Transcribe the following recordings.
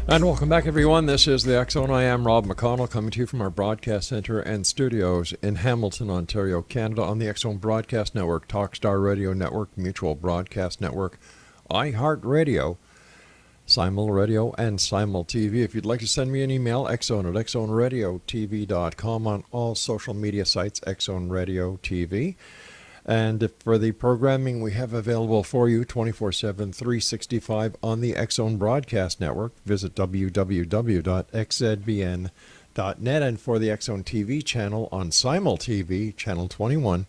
And welcome back, everyone. This is the X Zone. I am Rob McConnell, coming to you from our broadcast center and studios in Hamilton, Ontario, Canada, on the X Zone Broadcast Network, Talkstar Radio Network, Mutual Broadcast Network, iHeartRadio, Simul Radio, and Simul TV. If you'd like to send me an email, xzone at xzoneradiotv.com, on all social media sites, X Zone Radio TV. And for the programming we have available for you 24/7, 365 on the X Zone Broadcast Network, visit www.xzbn.net. And for the X Zone TV channel on Simul TV, channel 21,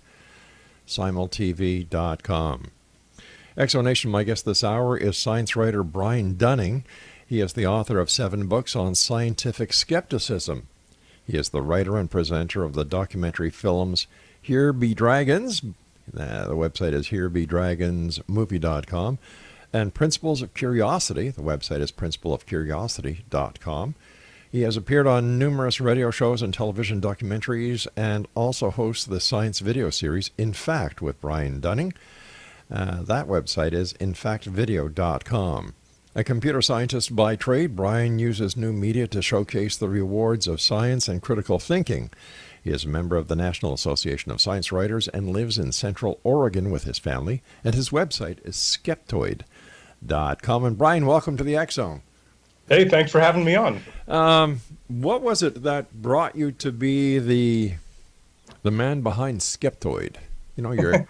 simultv.com. X Zone Nation, my guest this hour is science writer Brian Dunning. He is the author of 7 books on scientific skepticism. He is the writer and presenter of the documentary films Here Be Dragons. The website is herebedragonsmovie.com. And Principles of Curiosity. The website is principleofcuriosity.com. He has appeared on numerous radio shows and television documentaries, and also hosts the science video series In Fact with Brian Dunning. That website is infactvideo.com. A computer scientist by trade, Brian uses new media to showcase the rewards of science and critical thinking. He is a member of the National Association of Science Writers and lives in Central Oregon with his family, and his website is skeptoid.com. And Brian, welcome to the X Zone. Hey, thanks for having me on. What was it that brought you to be the man behind Skeptoid? You're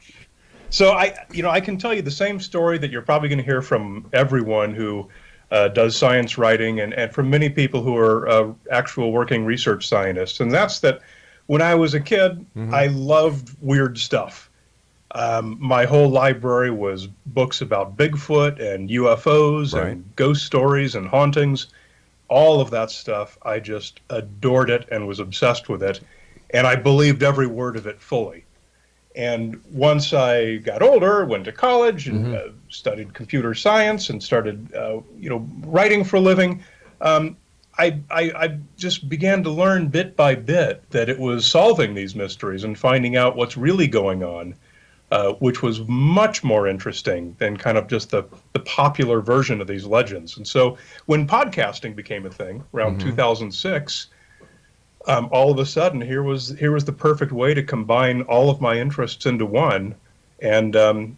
So I can tell you the same story that you're probably going to hear from everyone who does science writing, and from many people who are actual working research scientists. And that's that when I was a kid, I loved weird stuff. My whole library was books about Bigfoot and UFOs and ghost stories and hauntings. All of that stuff, I just adored it and was obsessed with it. And I believed every word of it fully. And once I got older, went to college and studied computer science and started, writing for a living, I just began to learn bit by bit that it was solving these mysteries and finding out what's really going on, which was much more interesting than kind of just the popular version of these legends. And so when podcasting became a thing around 2006, all of a sudden, here was the perfect way to combine all of my interests into one. And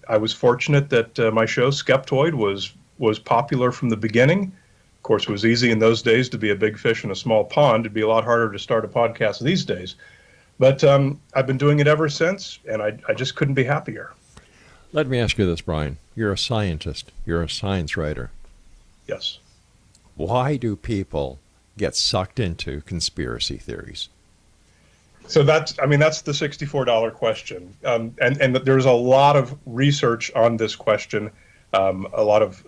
I was fortunate that my show, Skeptoid, was popular from the beginning. Of course, it was easy in those days to be a big fish in a small pond. It'd be a lot harder to start a podcast these days. But I've been doing it ever since, and I just couldn't be happier. Let me ask you this, Brian. You're a scientist. You're a science writer. Yes. Why do people get sucked into conspiracy theories? So that's the $64 question, and there's a lot of research on this question, a lot of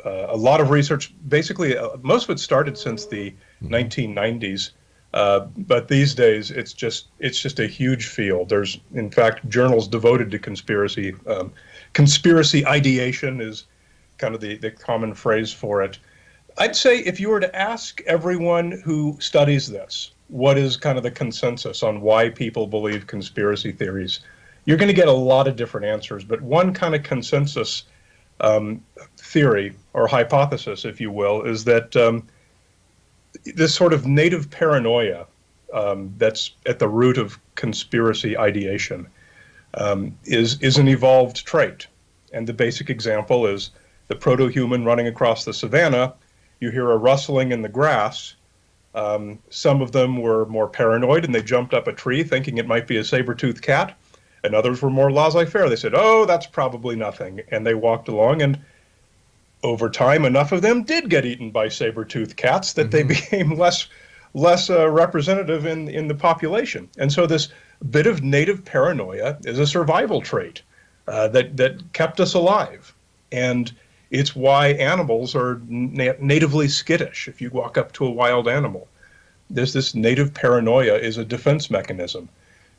research. Basically, most of it started since the 1990s, but these days it's just a huge field. There's in fact journals devoted to conspiracy. Conspiracy ideation is kind of the common phrase for it. I'd say if you were to ask everyone who studies this, what is kind of the consensus on why people believe conspiracy theories, you're going to get a lot of different answers. But one kind of consensus theory or hypothesis, if you will, is that this sort of native paranoia that's at the root of conspiracy ideation is an evolved trait. And the basic example is the proto-human running across the savannah. You hear a rustling in the grass. Some of them were more paranoid and they jumped up a tree thinking it might be a saber-toothed cat. And others were more laissez-faire. They said, oh, that's probably nothing. And they walked along, and over time, enough of them did get eaten by saber-toothed cats that they became less representative in the population. And so this bit of native paranoia is a survival trait that kept us alive. And it's why animals are natively skittish. If you walk up to a wild animal, there's this native paranoia is a defense mechanism.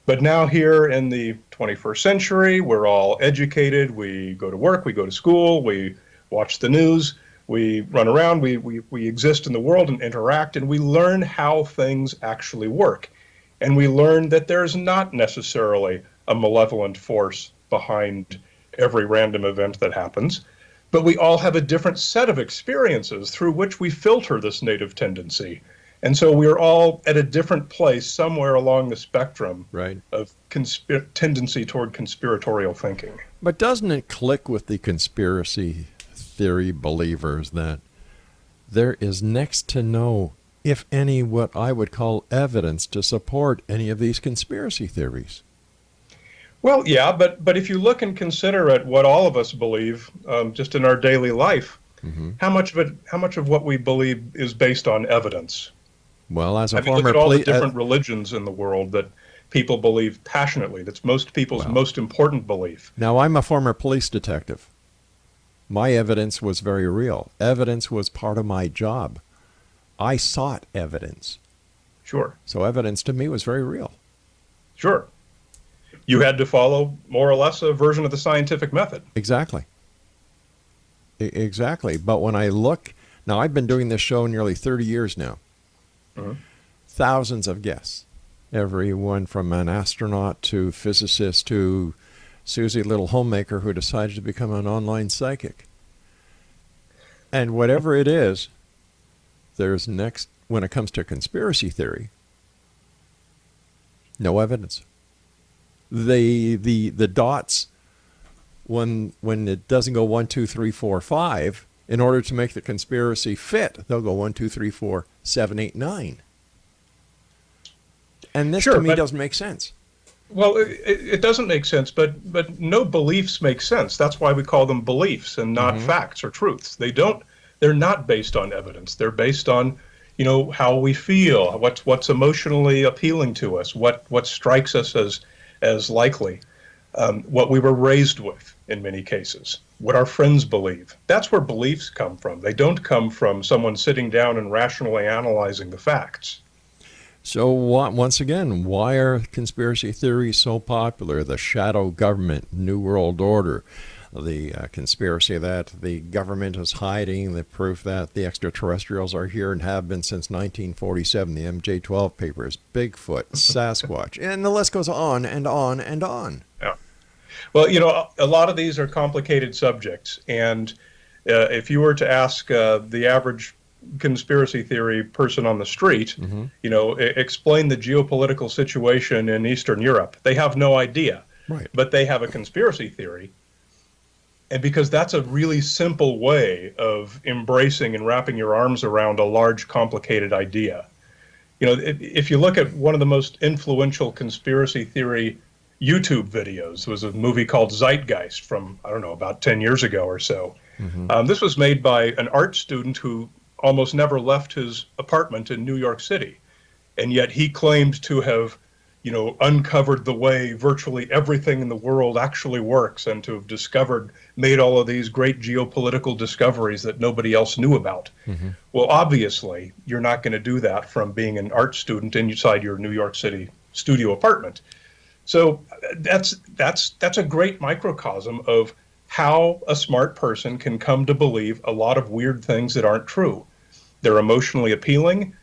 But now here in the 21st century, we're all educated. We go to work, we go to school, we watch the news, we run around, we exist in the world and interact, and we learn how things actually work. And we learn that there's not necessarily a malevolent force behind every random event that happens. But we all have a different set of experiences through which we filter this native tendency. And so we're all at a different place somewhere along the spectrum of tendency toward conspiratorial thinking. But doesn't it click with the conspiracy theory believers that there is next to no, if any, what I would call evidence to support any of these conspiracy theories? Well, yeah, but if you look and consider at what all of us believe, just in our daily life, how much of what we believe is based on evidence? Well, as a look former at all the different religions in the world that people believe passionately. That's most people's most important belief. Now, I'm a former police detective. My evidence was very real. Evidence was part of my job. I sought evidence. Sure. So evidence to me was very real. Sure. You had to follow more or less a version of the scientific method. Exactly. Exactly. But when I look, now I've been doing this show nearly 30 years now. Thousands of guests. Everyone from an astronaut to physicist to Susie Little Homemaker who decided to become an online psychic. And whatever it is, there's next, when it comes to conspiracy theory, no evidence. The dots, when it doesn't go 1, 2, 3, 4, 5, in order to make the conspiracy fit, they'll go 1, 2, 3, 4, 7, 8, 9. And this to me doesn't make sense. Well, it doesn't make sense, but no beliefs make sense. That's why we call them beliefs and not facts or truths. They're not based on evidence. They're based on, how we feel, what's emotionally appealing to us, what strikes us as likely, what we were raised with in many cases, what our friends believe. That's where beliefs come from. They don't come from someone sitting down and rationally analyzing the facts. So once again, why are conspiracy theories so popular? The shadow government, New World Order, the conspiracy that the government is hiding, the proof that the extraterrestrials are here and have been since 1947, the MJ-12 papers, Bigfoot, Sasquatch, and the list goes on and on and on. Yeah. Well, a lot of these are complicated subjects, and if you were to ask the average conspiracy theory person on the street, explain the geopolitical situation in Eastern Europe, they have no idea. Right. But they have a conspiracy theory. And because that's a really simple way of embracing and wrapping your arms around a large, complicated idea. If you look at one of the most influential conspiracy theory YouTube videos, was a movie called Zeitgeist from, about 10 years ago or so. This was made by an art student who almost never left his apartment in New York City. And yet he claimed to have, uncovered the way virtually everything in the world actually works and to have made all of these great geopolitical discoveries that nobody else knew about. Well, obviously, you're not going to do that from being an art student inside your New York City studio apartment. So that's a great microcosm of how a smart person can come to believe a lot of weird things that aren't true. They're emotionally appealing.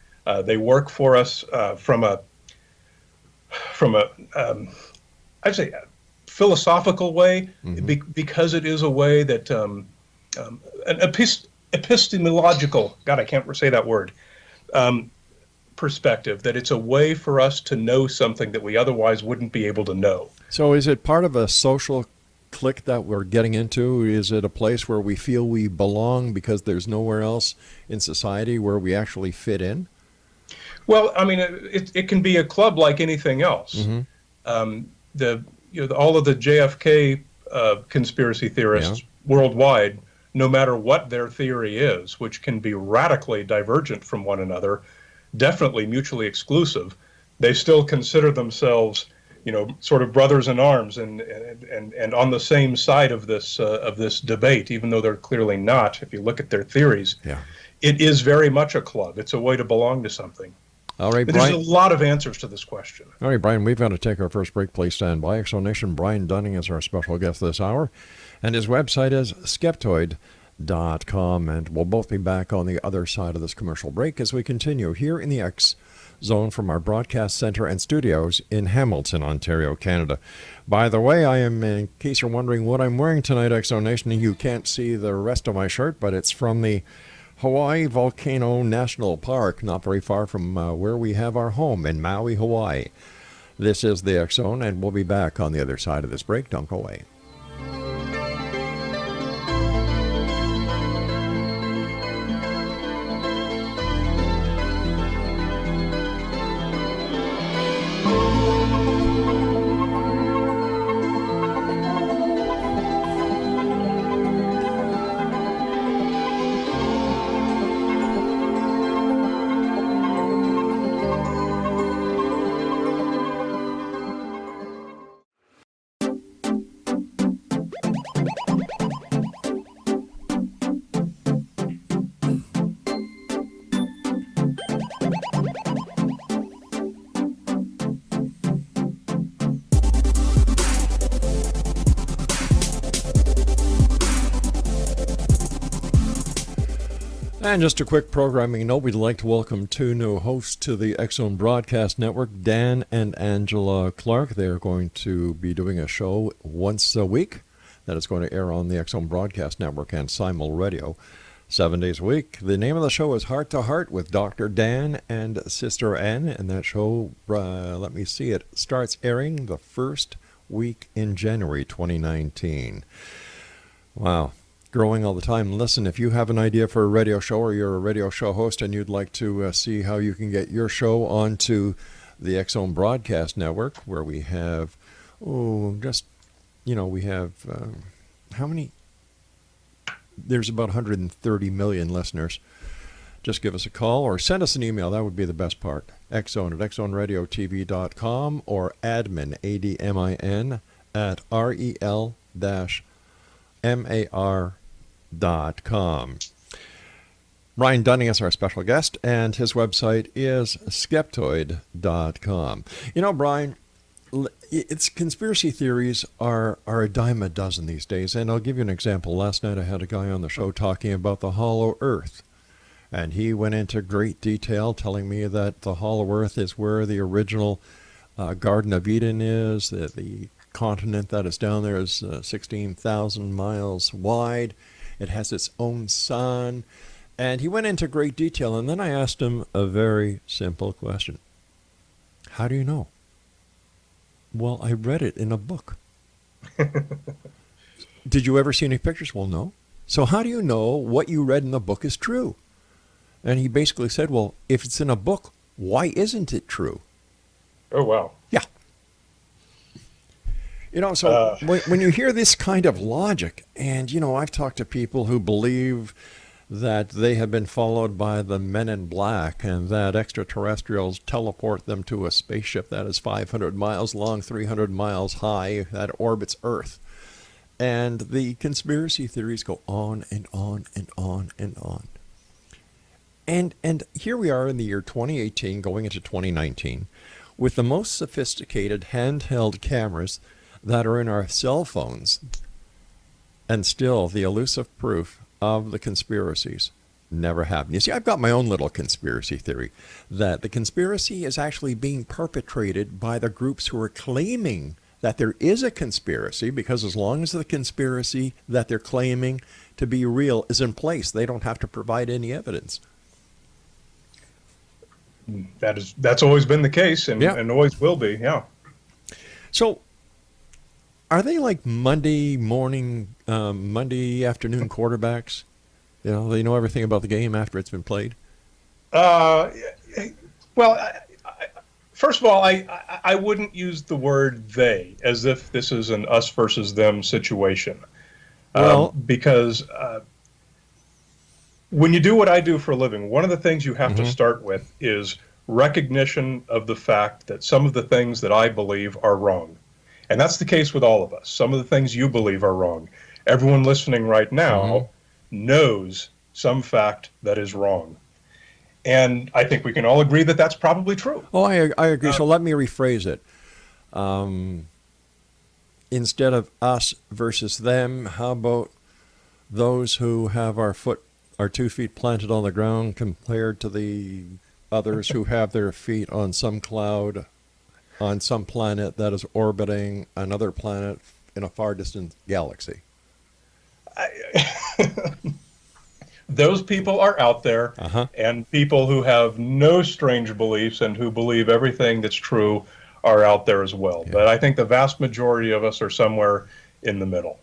They work for us from a I'd say philosophical way, because it is a way that an epistemological, God, I can't say that word, perspective, that it's a way for us to know something that we otherwise wouldn't be able to know. So is it part of a social clique that we're getting into? Is it a place where we feel we belong because there's nowhere else in society where we actually fit in? Well, I mean, it can be a club like anything else. All of the JFK conspiracy theorists worldwide, no matter what their theory is, which can be radically divergent from one another, definitely mutually exclusive, they still consider themselves, sort of brothers in arms and on the same side of this debate, even though they're clearly not. If you look at their theories, it is very much a club. It's a way to belong to something. All right, but Brian. There's a lot of answers to this question. All right, Brian, we've got to take our first break. Please stand by. Exonation Brian Dunning is our special guest this hour, and his website is skeptoid.com, and we'll both be back on the other side of this commercial break as we continue here in the X zone from our broadcast center and studios in Hamilton, Ontario, Canada. By the way, I am, in case you're wondering what I'm wearing tonight, X Zone Nation, you can't see the rest of my shirt, but it's from the Hawaii Volcano National Park, not very far from where we have our home in Maui, Hawaii. This is the X Zone, and we'll be back on the other side of this break. Don't go away. And just a quick programming note, we'd like to welcome two new hosts to the X Zone Broadcast Network, Dan and Angela Clark. They are going to be doing a show once a week that is going to air on the X Zone Broadcast Network and Simul Radio 7 days a week. The name of the show is Heart to Heart with Dr. Dan and Sister Ann, and that show, let me see, it starts airing the first week in January 2019. Wow. Growing all the time. Listen, if you have an idea for a radio show or you're a radio show host and you'd like to see how you can get your show onto the X Zone Broadcast Network, where we have, we have, how many? There's about 130 million listeners. Just give us a call or send us an email. That would be the best part. xzone at xzoneradiotv.com or admin, ADMIN, at rel-mar.com. Brian Dunning is our special guest, and his website is skeptoid.com. You know, Brian, it's conspiracy theories are a dime a dozen these days, and I'll give you an example. Last night I had a guy on the show talking about the hollow earth, and he went into great detail telling me that the hollow earth is where the original Garden of Eden is, the continent that is down there is 16,000 miles wide. It has its own sun. And he went into great detail, and then I asked him a very simple question. How do you know? Well, I read it in a book. Did you ever see any pictures? Well, no. So how do you know what you read in the book is true? And he basically said, well, if it's in a book, why isn't it true? Oh, wow. Yeah. You know, so when you hear this kind of logic, and, you know, I've talked to people who believe that they have been followed by the men in black and that extraterrestrials teleport them to a spaceship that is 500 miles long, 300 miles high, that orbits Earth. And the conspiracy theories go on and on and on and on. And here we are in the year 2018, going into 2019, with the most sophisticated handheld cameras that are in our cell phones, and still the elusive proof of the conspiracies never happened. You see, I've got my own little conspiracy theory that the conspiracy is actually being perpetrated by the groups who are claiming that there is a conspiracy, because as long as the conspiracy that they're claiming to be real is in place, they don't have to provide any evidence. That's always been the case, and always will be, yeah. So, are they like Monday afternoon quarterbacks? You know, they know everything about the game after it's been played? Well, first of all, I wouldn't use the word they as if this is an us versus them situation. Because when you do what I do for a living, one of the things you have to start with is recognition of the fact that some of the things that I believe are wrong. And that's the case with all of us. Some of the things you believe are wrong. Everyone listening right now knows some fact that is wrong. And I think we can all agree that that's probably true. Oh, I agree. So let me rephrase it. Instead of us versus them, how about those who have our 2 feet planted on the ground compared to the others who have their feet on some cloud, on some planet that is orbiting another planet in a far distant galaxy. Those people are out there, and people who have no strange beliefs and who believe everything that's true are out there as well. Yeah. But I think the vast majority of us are somewhere in the middle.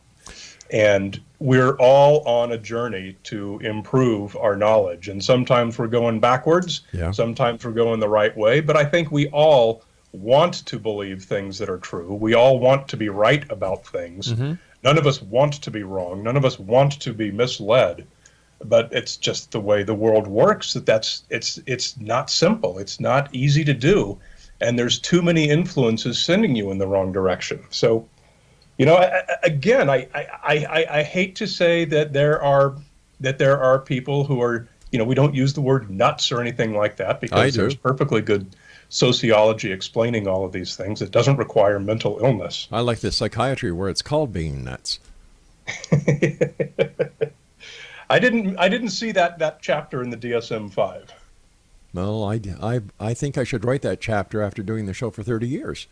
And we're all on a journey to improve our knowledge. And sometimes we're going backwards, sometimes we're going the right way. But I think we all want to believe things that are true. We all want to be right about things. None of us want to be wrong. None of us want to be misled. But it's just the way the world works. It's not simple. It's not easy to do. And there's too many influences sending you in the wrong direction. So, you know, again, I hate to say that there are people who are, you know, we don't use the word nuts or anything like that, because there's perfectly good sociology explaining all of these things. It doesn't require mental illness. I like the psychiatry where it's called being nuts. I didn't see that chapter in the DSM-5. Well, I think I should write that chapter after doing the show for 30 years.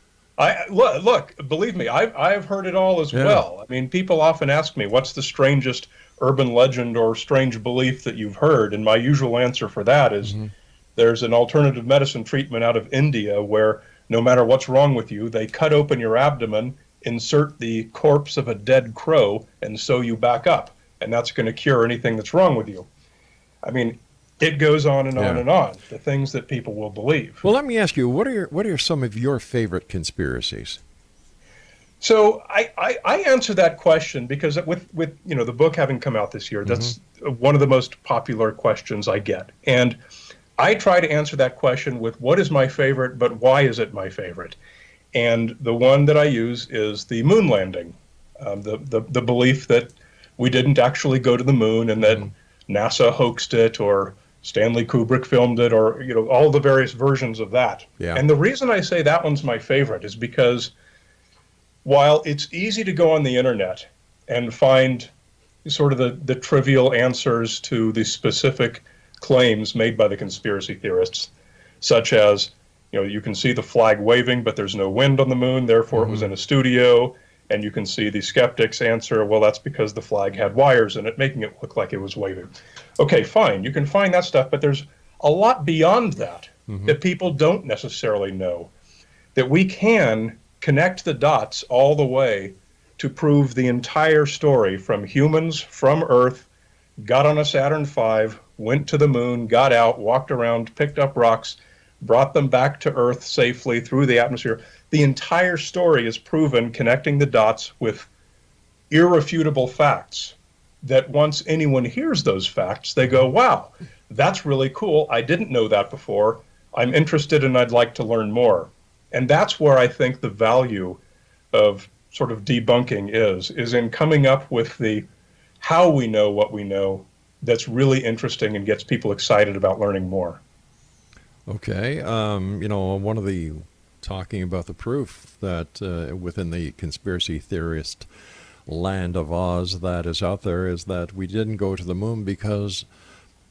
Look, believe me, I've heard it all as well. I mean, people often ask me, what's the strangest urban legend or strange belief that you've heard? And my usual answer for that is there's an alternative medicine treatment out of India where no matter what's wrong with you, they cut open your abdomen, insert the corpse of a dead crow, and sew you back up. And that's going to cure anything that's wrong with you. I mean, it goes on and on and on, the things that people will believe. Well, let me ask you, what are some of your favorite conspiracies? So I answer that question because with you know, the book having come out this year, that's one of the most popular questions I get. And I try to answer that question with what is my favorite, but why is it my favorite? And the one that I use is the moon landing, the belief that we didn't actually go to the moon and that NASA hoaxed it, or Stanley Kubrick filmed it, or, you know, all the various versions of that. Yeah. And the reason I say that one's my favorite is because while it's easy to go on the internet and find sort of the trivial answers to the specific claims made by the conspiracy theorists, such as, you know, you can see the flag waving, but there's no wind on the moon, therefore it was in a studio. And you can see the skeptics answer, well, that's because the flag had wires in it, making it look like it was waving. Okay, fine. You can find that stuff, but there's a lot beyond that that people don't necessarily know, that we can connect the dots all the way to prove the entire story from humans from Earth, got on a Saturn V, went to the moon, got out, walked around, picked up rocks, brought them back to Earth safely through the atmosphere. The entire story is proven connecting the dots with irrefutable facts that once anyone hears those facts, they go, wow, that's really cool. I didn't know that before. I'm interested and I'd like to learn more. And that's where I think the value of sort of debunking is in coming up with the how we know what we know that's really interesting and gets people excited about learning more. Okay. You know, one of the talking about the proof that within the conspiracy theorist land of Oz that is out there is that we didn't go to the moon because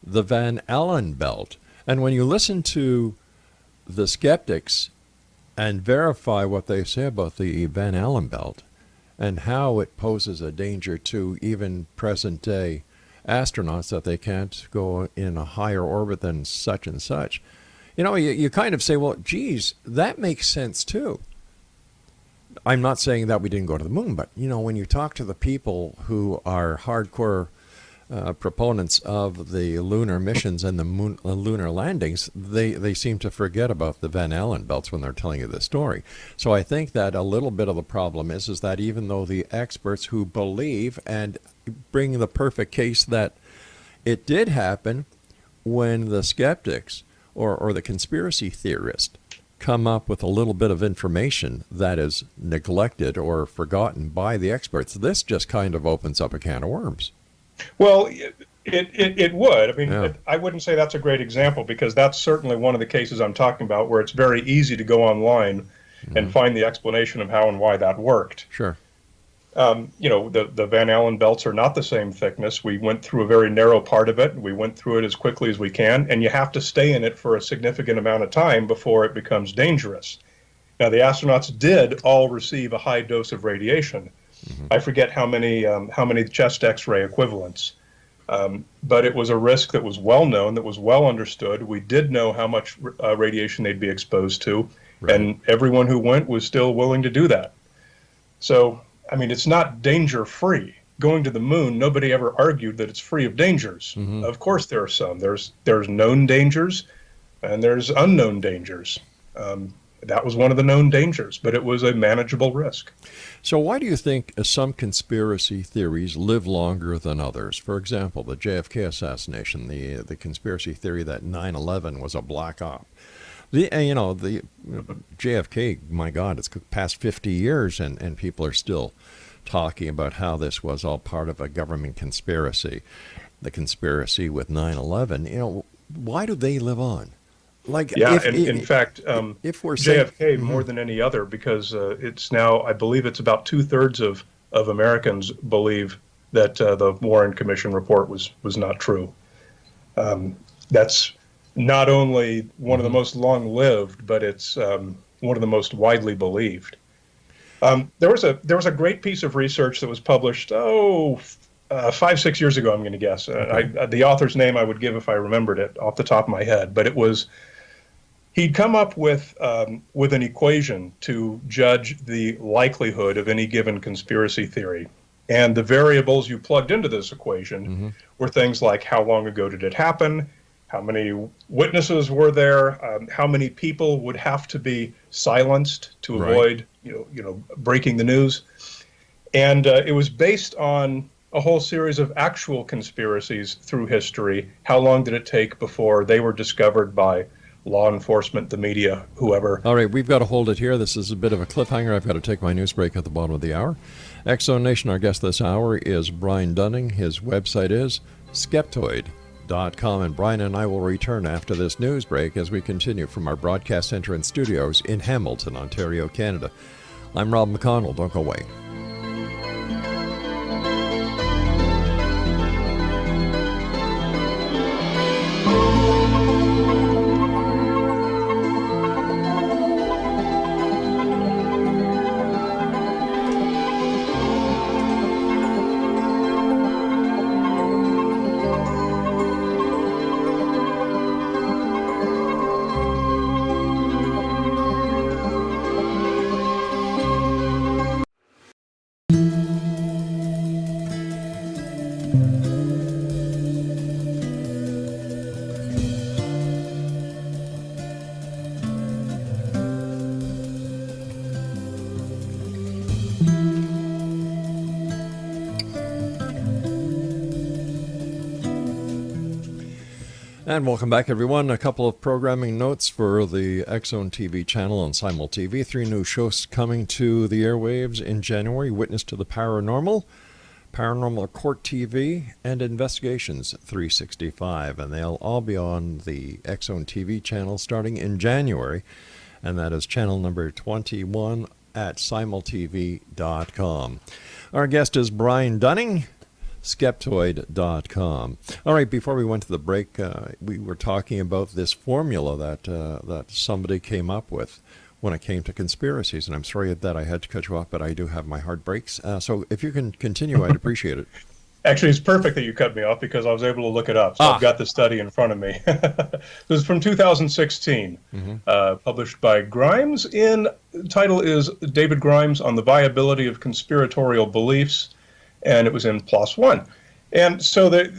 the Van Allen belt. And when you listen to the skeptics and verify what they say about the Van Allen belt and how it poses a danger to even present day astronauts, that they can't go in a higher orbit than such and such, you know, you kind of say, well, geez, that makes sense too. I'm not saying that we didn't go to the moon, but, you know, when you talk to the people who are hardcore proponents of the lunar missions and the lunar landings, they seem to forget about the Van Allen belts when they're telling you this story. So I think that a little bit of the problem is that even though the experts who believe and bring the perfect case that it did happen, when the skeptics or the conspiracy theorist come up with a little bit of information that is neglected or forgotten by the experts, this just kind of opens up a can of worms. Well, it would. I mean, I wouldn't say that's a great example, because that's certainly one of the cases I'm talking about where it's very easy to go online and find the explanation of how and why that worked. Sure. The Van Allen belts are not the same thickness. We went through a very narrow part of it. We went through it as quickly as we can, and you have to stay in it for a significant amount of time before it becomes dangerous. Now, the astronauts did all receive a high dose of radiation. I forget how many chest X-ray equivalents, but it was a risk that was well known, that was well understood. We did know how much radiation they'd be exposed to, right. And everyone who went was still willing to do that. So, I mean, it's not danger-free. Going to the moon, nobody ever argued that it's free of dangers. Mm-hmm. Of course there are some. There's known dangers, and there's unknown dangers. That was one of the known dangers, but it was a manageable risk. So why do you think some conspiracy theories live longer than others? For example, the JFK assassination, the conspiracy theory that 9/11 was a black op. The JFK, my God, it's past 50 years, and people are still talking about how this was all part of a government conspiracy. The conspiracy with 9/11, why do they live on? In fact, if we're JFK more than any other, because it's now, I believe it's about 2/3 of Americans believe that the Warren Commission report was not true. That's not only one of the most long-lived, but it's one of the most widely believed. There was a great piece of research that was published 5-6 years ago, I'm going to guess. The author's name I would give if I remembered it off the top of my head, but it was. He'd come up with an equation to judge the likelihood of any given conspiracy theory. And the variables you plugged into this equation were things like how long ago did it happen, how many witnesses were there, how many people would have to be silenced to avoid breaking the news. And it was based on a whole series of actual conspiracies through history. How long did it take before they were discovered by law enforcement, the media, whoever? All right, we've got to hold it here. This is a bit of a cliffhanger. I've got to take my news break at the bottom of the hour. X-Zone Nation, our guest this hour is Brian Dunning. His website is Skeptoid.com, and Brian and I will return after this news break as we continue from our broadcast center and studios in Hamilton, Ontario, Canada. I'm Rob McConnell. Don't go away. And welcome back, everyone. A couple of programming notes for the X-Zone TV channel on Simul TV. 3 new shows coming to the airwaves in January: Witness to the Paranormal, Paranormal Court TV, and Investigations 365. And they'll all be on the X-Zone TV channel starting in January. And that is channel number 21 at simultv.com. Our guest is Brian Dunning, Skeptoid.com. All right, before we went to the break, we were talking about this formula that somebody came up with when it came to conspiracies, and I'm sorry that I had to cut you off, but I do have my heart breaks. So if you can continue, I'd appreciate it. Actually, it's perfect that you cut me off because I was able to look it up. So I've got the study in front of me. This is from 2016, published by Grimes. Title is David Grimes on the Viability of Conspiratorial Beliefs, and it was in PLOS One. And so the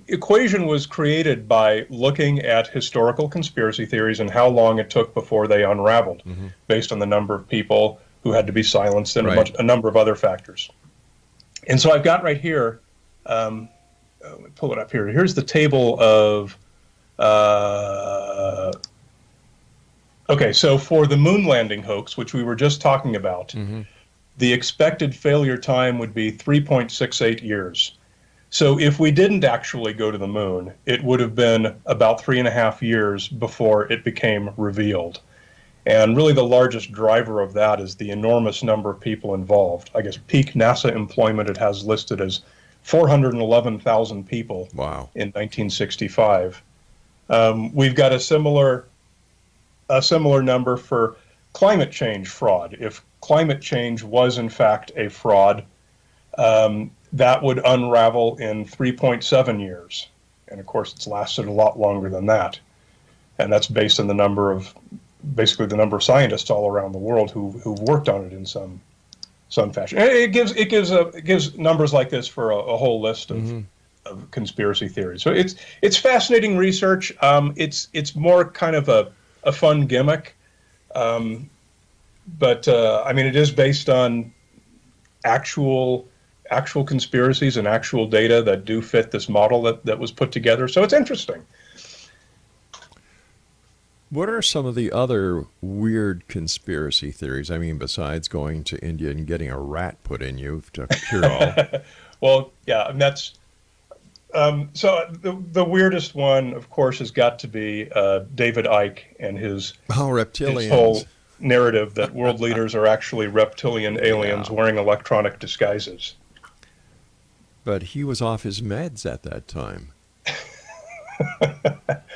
equation was created by looking at historical conspiracy theories and how long it took before they unraveled, based on the number of people who had to be silenced and a number of other factors. And so I've got right here, let me pull it up here. Here's the table of, okay, so for the moon landing hoax, which we were just talking about, the expected failure time would be 3.68 years. So if we didn't actually go to the moon, it would have been about 3.5 years before it became revealed. And really the largest driver of that is the enormous number of people involved. I guess peak NASA employment it has listed as 411,000 people Wow. in 1965. We've got a similar number for climate change fraud. If climate change was in fact a fraud, that would unravel in 3.7 years. And of course, it's lasted a lot longer than that. And that's based on the number of scientists all around the world who've worked on it in some fashion. And it gives numbers like this for a whole list of conspiracy theories. So it's fascinating research. It's more kind of a fun gimmick, but I mean, it is based on actual conspiracies and actual data that do fit this model that was put together. So it's interesting. What are some of the other weird conspiracy theories? I mean, besides going to India and getting a rat put in you to cure all. Well, yeah, and that's so the weirdest one, of course, has got to be David Icke and his reptilians. His whole narrative that world leaders are actually reptilian aliens wearing electronic disguises. But he was off his meds at that time.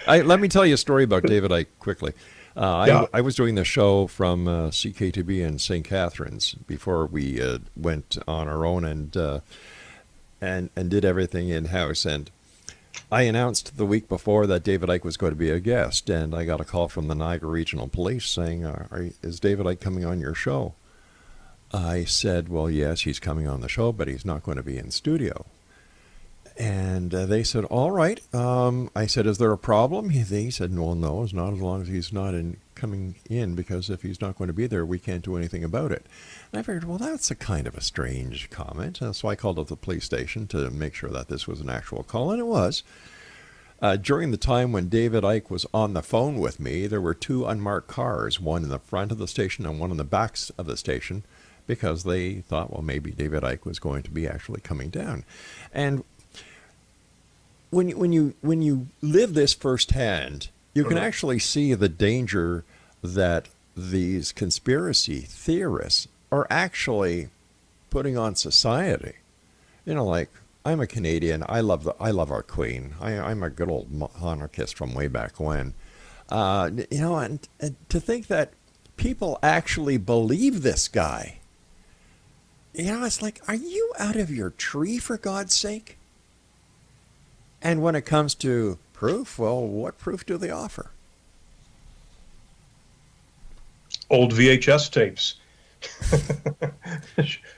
Let me tell you a story about David Icke quickly. I was doing the show from CK2B in St. Catharines before we went on our own and did everything in-house. And I announced the week before that David Icke was going to be a guest, and I got a call from the Niagara Regional Police saying, is David Icke coming on your show? I said, well, yes, he's coming on the show, but he's not going to be in studio. And they said, all right. I said, is there a problem? He said, well, no, it's not as long as he's not coming in, because if he's not going to be there, we can't do anything about it. And I figured, well, that's a kind of a strange comment. So I called up the police station to make sure that this was an actual call, and it was. During the time when David Icke was on the phone with me, there were two unmarked cars, one in the front of the station and one in the back of the station, because they thought, well, maybe David Icke was going to be actually coming down. And when you live this firsthand, you can actually see the danger that these conspiracy theorists are actually putting on society. You know, like, I'm a Canadian. I love our Queen. I'm a good old monarchist from way back when. And to think that people actually believe this guy, it's like, are you out of your tree, for God's sake? And when it comes to proof, well, what proof do they offer? Old VHS tapes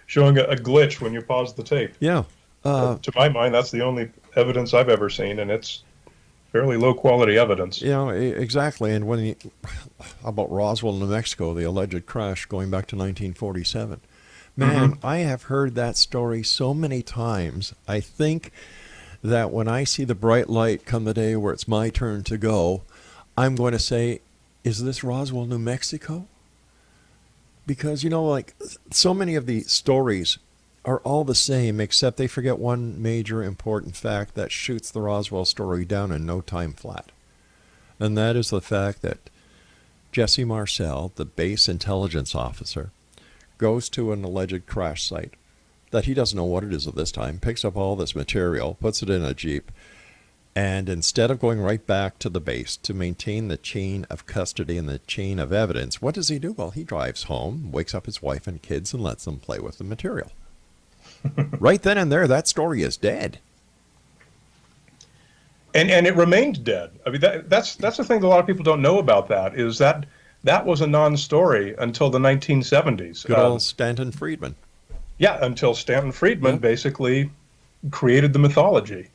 showing a glitch when you pause the tape. Yeah. To my mind, that's the only evidence I've ever seen, and it's fairly low-quality evidence. Exactly. And about Roswell, New Mexico, the alleged crash going back to 1947. Man, I have heard that story so many times. I think that when I see the bright light come the day where it's my turn to go, I'm going to say, is this Roswell, New Mexico? Because, like, so many of the stories are all the same, except they forget one major important fact that shoots the Roswell story down in no time flat. And that is the fact that Jesse Marcel, the base intelligence officer, goes to an alleged crash site that he doesn't know what it is at this time, picks up all this material, puts it in a Jeep, and instead of going right back to the base to maintain the chain of custody and the chain of evidence, what does he do? Well, he drives home, wakes up his wife and kids, and lets them play with the material. Right then and there, that story is dead. And it remained dead. I mean, that's the thing that a lot of people don't know about that, is that was a non-story until the 1970s. Good old Stanton Friedman. Yeah, until Stanton Friedman basically created the mythology.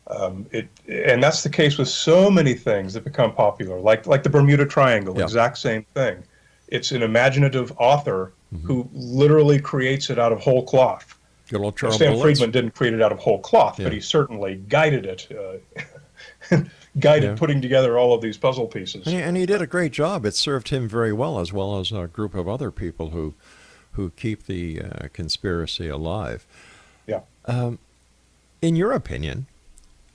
And that's the case with so many things that become popular, like the Bermuda Triangle, exact same thing. It's an imaginative author who literally creates it out of whole cloth. Good old Charles Stanton Friedman didn't create it out of whole cloth, but he certainly guided it, putting together all of these puzzle pieces. And he did a great job. It served him very well as a group of other people who keep the conspiracy alive. Yeah. In your opinion,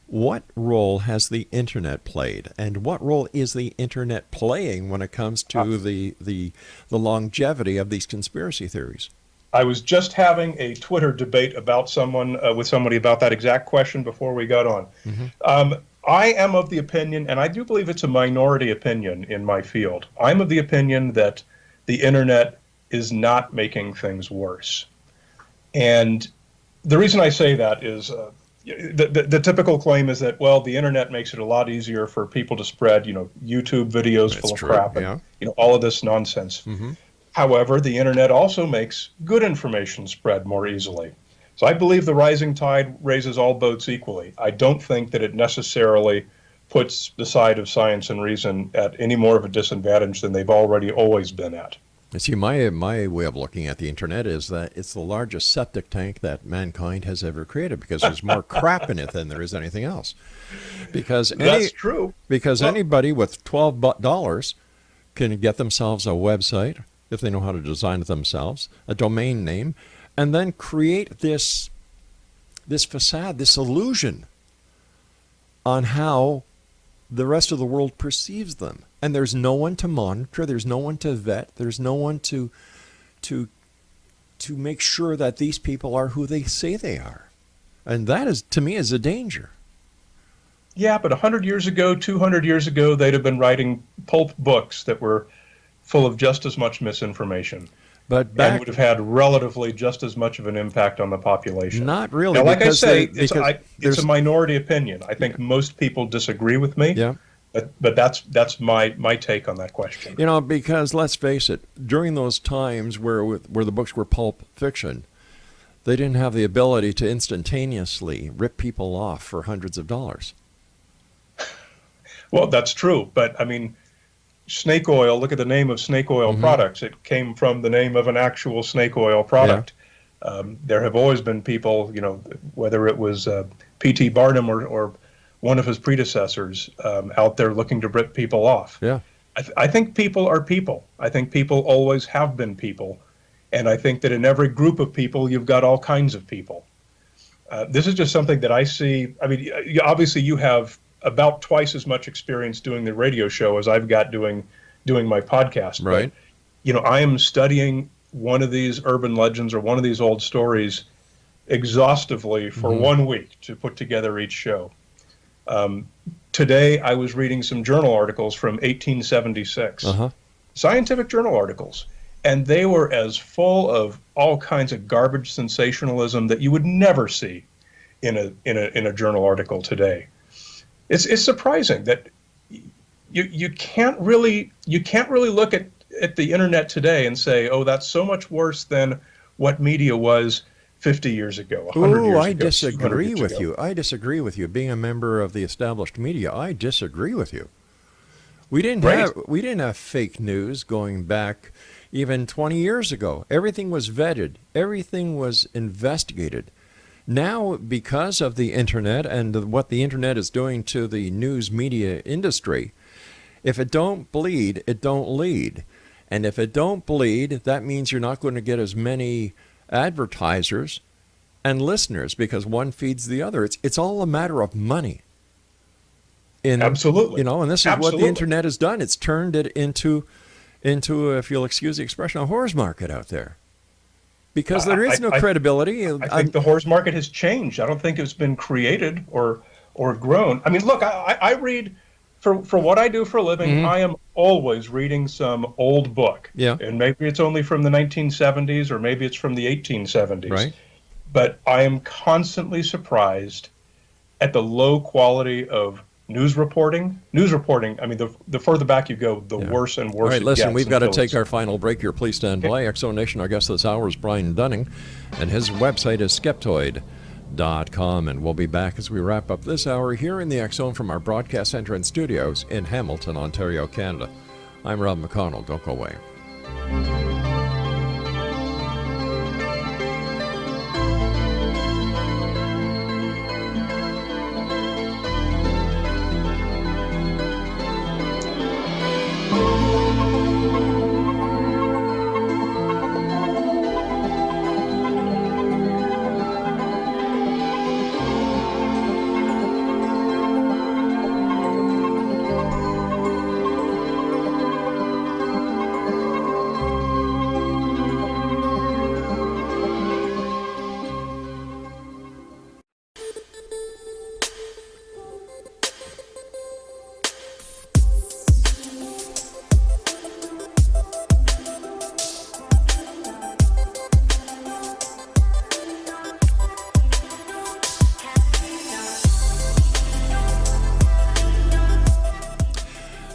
What role has the internet played, and what role is the internet playing when it comes to the longevity of these conspiracy theories? I was just having a Twitter debate about with somebody about that exact question before we got on. I am of the opinion, and I do believe it's a minority opinion in my field. I'm of the opinion that the internet is not making things worse. And the reason I say that is the typical claim is that, well, the internet makes it a lot easier for people to spread, YouTube videos full of crap and, all of this nonsense. However, the internet also makes good information spread more easily. So I believe the rising tide raises all boats equally. I don't think that it necessarily puts the side of science and reason at any more of a disadvantage than they've already always been at. See, my way of looking at the internet is that it's the largest septic tank that mankind has ever created, because there's more crap in it than there is anything else. That's true. Because anybody with $12 can get themselves a website, if they know how to design it themselves, a domain name, and then create this facade, this illusion on how the rest of the world perceives them. And there's no one to monitor, there's no one to vet, there's no one to make sure that these people are who they say they are. And that is, to me, is a danger. Yeah, but 100 years ago, 200 years ago, they'd have been writing pulp books that were full of just as much misinformation. And would have had relatively just as much of an impact on the population. Not really. Now, like I say, it's a minority opinion. I think most people disagree with me. Yeah. But that's my take on that question. Because let's face it, during those times where the books were pulp fiction, they didn't have the ability to instantaneously rip people off for hundreds of dollars. Well, that's true. But I mean, snake oil, look at the name of snake oil products. It came from the name of an actual snake oil product. Yeah. There have always been people, whether it was P.T. Barnum or one of his predecessors out there looking to rip people off. Yeah. I think people are people. I think people always have been people. And I think that in every group of people, you've got all kinds of people. This is just something that I see. I mean, obviously you have about twice as much experience doing the radio show as I've got doing my podcast. Right. But, I am studying one of these urban legends or one of these old stories exhaustively for 1 week to put together each show. Today, I was reading some journal articles from 1876, scientific journal articles, and they were as full of all kinds of garbage sensationalism that you would never see in a journal article today. It's surprising that you can't really look at the internet today and say, oh, that's so much worse than what media was 50 years ago, 100 years ago. I disagree with you. I disagree with you. Being a member of the established media, I disagree with you. We didn't have fake news going back even 20 years ago. Everything was vetted. Everything was investigated. Now, because of the internet and what the internet is doing to the news media industry, if it don't bleed, it don't lead. And if it don't bleed, that means you're not going to get as many advertisers and listeners, because one feeds the other. It's all a matter of money. Absolutely. And this is what the internet has done. It's turned it into, if you'll excuse the expression, a whore's market out there. Because there is no credibility. I think the whore's market has changed. I don't think it's been created or grown. I mean, look, I read, for what I do for a living, I am always reading some old book. Yeah. And maybe it's only from the 1970s or maybe it's from the 1870s. Right. But I am constantly surprised at the low quality of news reporting. I mean, the further back you go, the worse and worse. All right, listen, we've got to take our our final break here. Please stand by. Exo Nation, our guest this hour is Brian Dunning, and his website is Skeptoid.com. And we'll be back as we wrap up this hour here in the X Zone from our broadcast center and studios in Hamilton, Ontario, Canada. I'm Rob McConnell. Don't go away.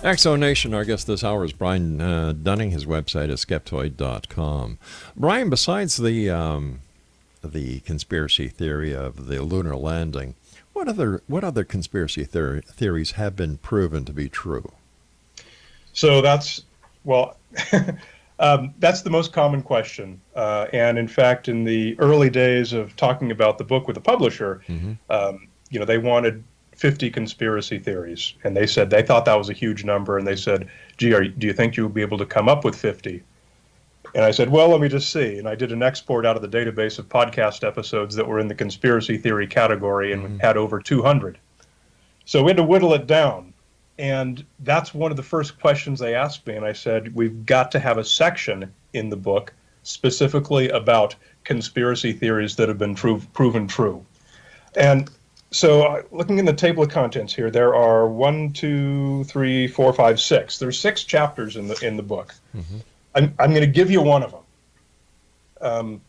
Exonation, our guest this hour is Brian Dunning. His website is skeptoid.com. Brian, besides the conspiracy theory of the lunar landing, what other conspiracy theories have been proven to be true? So that's the most common question. And in fact, in the early days of talking about the book with the publisher, they wanted 50 conspiracy theories, and they said they thought that was a huge number, and they said, gee, do you think you'll be able to come up with 50? And I said, well, let me just see. And I did an export out of the database of podcast episodes that were in the conspiracy theory category, and had over 200. So we had to whittle it down. And that's one of the first questions they asked me. And I said, we've got to have a section in the book specifically about conspiracy theories that have been proven true. And so looking in the table of contents here, there are 1, 2, 3, 4, 5, 6. There's 6 chapters in the book. I'm going to give you one of them.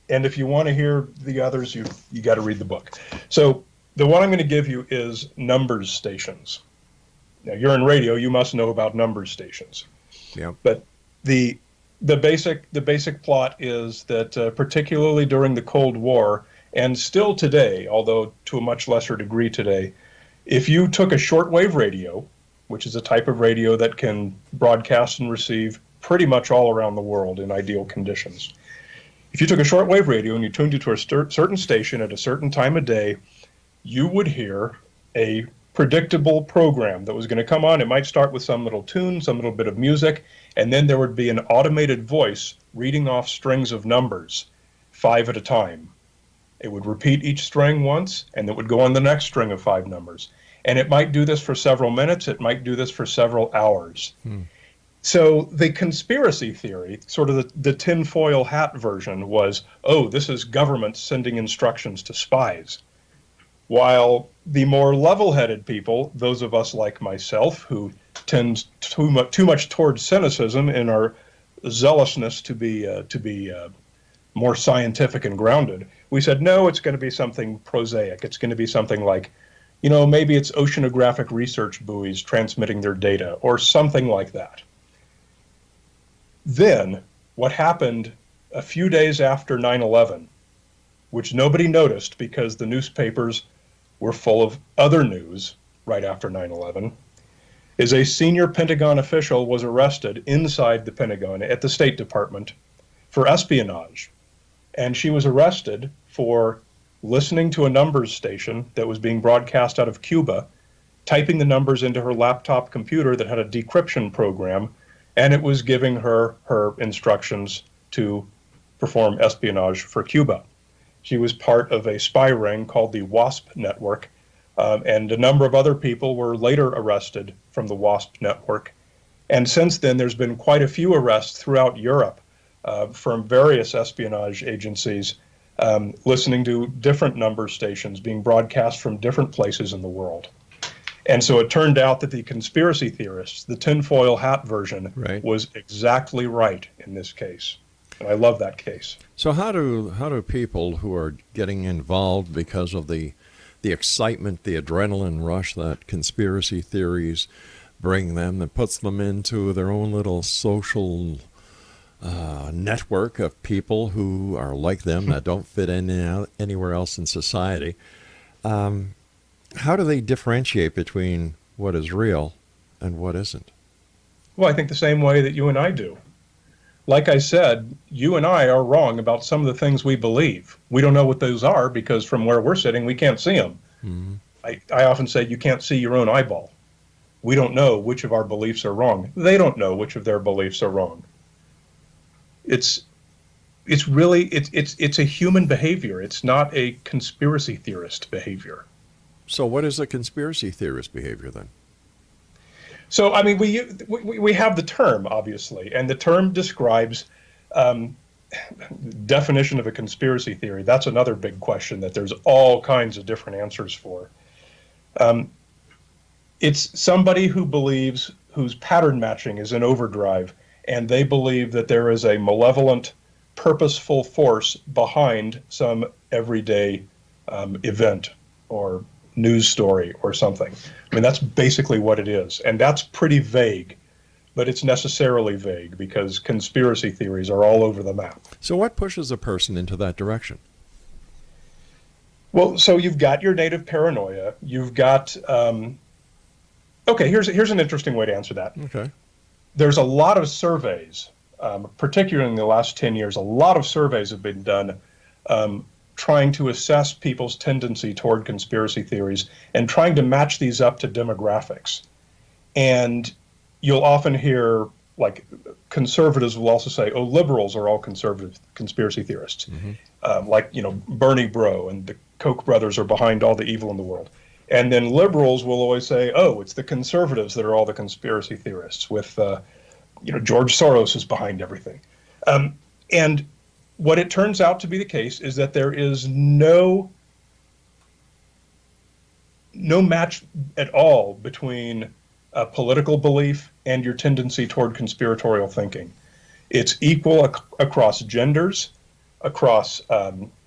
And if you want to hear the others, you got to read the book. So the one I'm going to give you is numbers stations. Now, you're in radio, you must know about numbers stations. Yeah. But the basic plot is that particularly during the Cold War, and still today, although to a much lesser degree today, if you took a shortwave radio, which is a type of radio that can broadcast and receive pretty much all around the world in ideal conditions. If you took a shortwave radio and you tuned it to a certain station at a certain time of day, you would hear a predictable program that was going to come on. It might start with some little tune, some little bit of music, and then there would be an automated voice reading off strings of numbers, 5 at a time. It would repeat each string once, and it would go on the next string of 5 numbers. And it might do this for several minutes. It might do this for several hours. So the conspiracy theory, sort of the tinfoil hat version, was, oh, this is government sending instructions to spies. While the more level-headed people, those of us like myself, who tend too much towards cynicism in our zealousness to be more scientific and grounded, we said, no, it's going to be something prosaic. It's going to be something like, maybe it's oceanographic research buoys transmitting their data or something like that. Then, what happened a few days after 9/11, which nobody noticed because the newspapers were full of other news right after 9/11, is a senior Pentagon official was arrested inside the Pentagon at the State Department for espionage. And she was arrested for listening to a numbers station that was being broadcast out of Cuba, typing the numbers into her laptop computer that had a decryption program, and it was giving her instructions to perform espionage for Cuba. She was part of a spy ring called the WASP network, and a number of other people were later arrested from the WASP network. And since then, there's been quite a few arrests throughout Europe from various espionage agencies listening to different number stations being broadcast from different places in the world. And so it turned out that the conspiracy theorists, the tinfoil hat version, was exactly right in this case. And I love that case. So how do people who are getting involved because of the excitement, the adrenaline rush that conspiracy theories bring them, that puts them into their own little social network of people who are like them, that don't fit in anywhere else in society, how do they differentiate between what is real and what isn't? Well, I think the same way that you and I do. Like I said, you and I are wrong about some of the things we believe. We don't know what those are because from where we're sitting, we can't see them. I often say you can't see your own eyeball. We don't know which of our beliefs are wrong. They don't know which of their beliefs are wrong. It's a human behavior. It's not a conspiracy theorist behavior. So what is a conspiracy theorist behavior then? So, I mean, we have the term, obviously, and the term describes definition of a conspiracy theory. That's another big question that there's all kinds of different answers for. It's somebody who believes, whose pattern matching is in overdrive, and they believe that there is a malevolent, purposeful force behind some everyday event or news story or something. I mean, that's basically what it is. And that's pretty vague, but it's necessarily vague because conspiracy theories are all over the map. So what pushes a person into that direction? Well, so you've got your native paranoia. You've got, okay, here's an interesting way to answer that. Okay. There's a lot of surveys, particularly in the last 10 years, a lot of surveys have been done trying to assess people's tendency toward conspiracy theories and trying to match these up to demographics. And you'll often hear, like, conservatives will also say, oh, liberals are all conservative conspiracy theorists. Like, Bernie Bro and the Koch brothers are behind all the evil in the world. And then liberals will always say, oh, it's the conservatives that are all the conspiracy theorists with, George Soros is behind everything. And what it turns out to be the case is that there is no match at all between political belief and your tendency toward conspiratorial thinking. It's equal across genders, across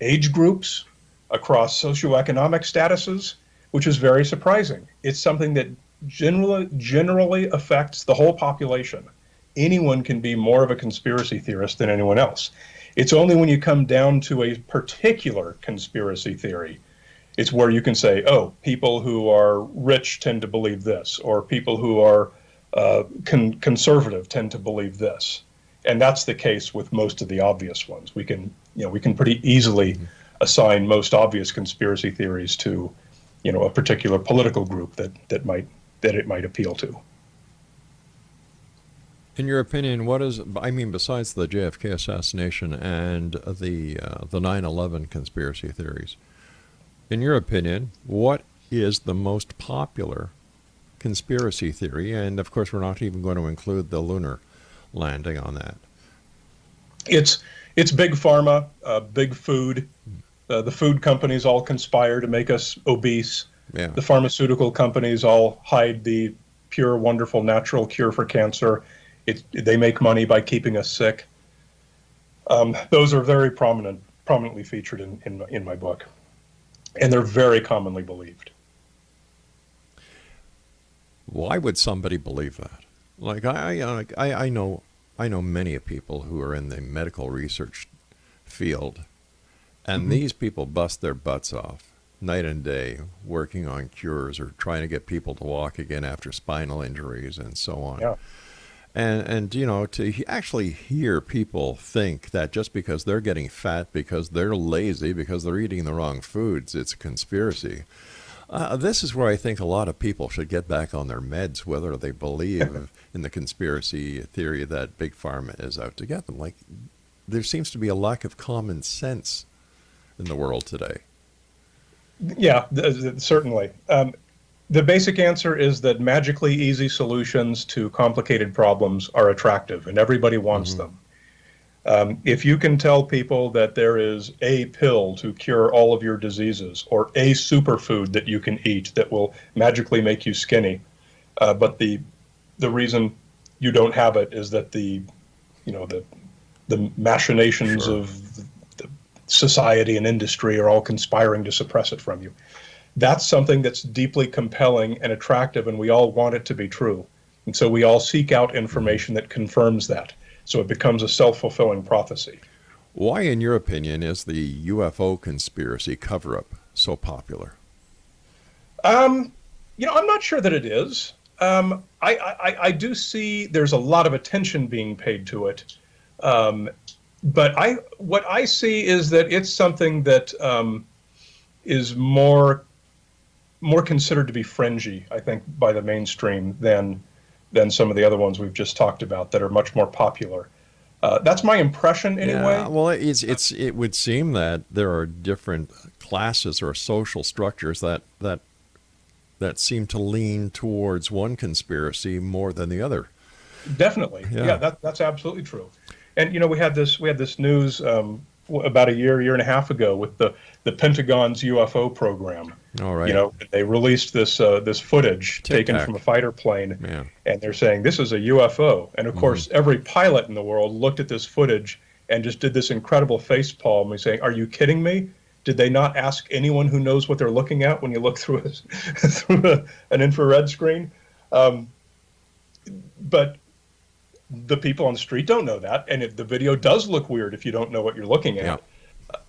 age groups, across socioeconomic statuses, which is very surprising. It's something that generally affects the whole population. Anyone can be more of a conspiracy theorist than anyone else. It's only when you come down to a particular conspiracy theory, it's where you can say, oh, people who are rich tend to believe this, or people who are conservative tend to believe this. And that's the case with most of the obvious ones. We can pretty easily assign most obvious conspiracy theories to, a particular political group that it might appeal to. In your opinion, besides the JFK assassination and the 9/11 conspiracy theories, in your opinion, what is the most popular conspiracy theory? And of course, we're not even going to include the lunar landing on that. It's big pharma, big food. The food companies all conspire to make us obese. Yeah. The pharmaceutical companies all hide the pure, wonderful, natural cure for cancer. They make money by keeping us sick. Those are very prominently featured in my book, and they're very commonly believed. Why would somebody believe that? Like I know many people who are in the medical research field, and these people bust their butts off night and day working on cures or trying to get people to walk again after spinal injuries and so on. Yeah. And to actually hear people think that just because they're getting fat, because they're lazy, because they're eating the wrong foods, it's a conspiracy. This is where I think a lot of people should get back on their meds, whether they believe in the conspiracy theory that Big Pharma is out to get them. Like, there seems to be a lack of common sense in the world today. Yeah, certainly. The basic answer is that magically easy solutions to complicated problems are attractive, and everybody wants them. If you can tell people that there is a pill to cure all of your diseases, or a superfood that you can eat that will magically make you skinny, but the reason you don't have it is that the machinations Sure. of the society and industry are all conspiring to suppress it from you. That's something that's deeply compelling and attractive, and we all want it to be true. And so we all seek out information that confirms that. So it becomes a self-fulfilling prophecy. Why, in your opinion, is the UFO conspiracy cover-up so popular? I'm not sure that it is. I do see there's a lot of attention being paid to it. But what I see is that it's something that is more considered to be fringy, I think, by the mainstream than some of the other ones we've just talked about that are much more popular. That's my impression, anyway. Yeah, well, it would seem that there are different classes or social structures that seem to lean towards one conspiracy more than the other. Definitely, yeah, that's absolutely true. And we had this news about a year and a half ago with the Pentagon's UFO program. All right. They released this footage taken from a fighter plane, and they're saying this is a UFO. And of course, every pilot in the world looked at this footage and just did this incredible facepalm, saying, "Are you kidding me? Did they not ask anyone who knows what they're looking at when you look through, an infrared screen? But the people on the street don't know that, and the video does look weird if you don't know what you're looking at. Yeah.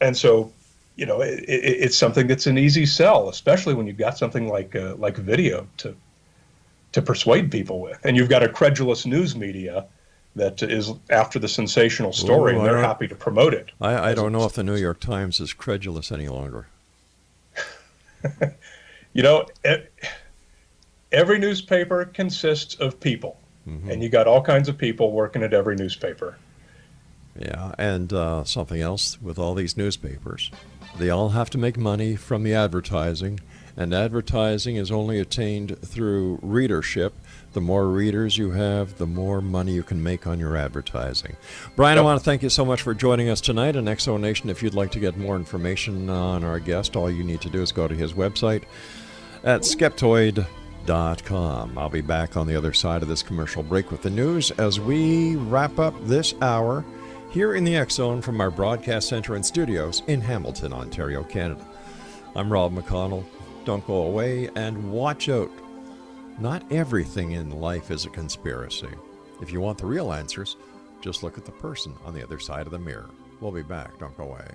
And so, it's something that's an easy sell, especially when you've got something like video to persuade people with, and you've got a credulous news media that is after the sensational story, and they're happy to promote it. I don't know if the New York Times is credulous any longer. Every newspaper consists of people, and you got all kinds of people working at every newspaper. Yeah, and something else with all these newspapers, they all have to make money from the advertising, and advertising is only attained through readership. The more readers you have, the more money you can make on your advertising. Brian, I want to thank you so much for joining us tonight. And Exonation, if you'd like to get more information on our guest, all you need to do is go to his website at Skeptoid.com. I'll be back on the other side of this commercial break with the news as we wrap up this hour here in the X Zone from our broadcast center and studios in Hamilton, Ontario, Canada. I'm Rob McConnell. Don't go away and watch out. Not everything in life is a conspiracy. If you want the real answers, just look at the person on the other side of the mirror. We'll be back. Don't go away.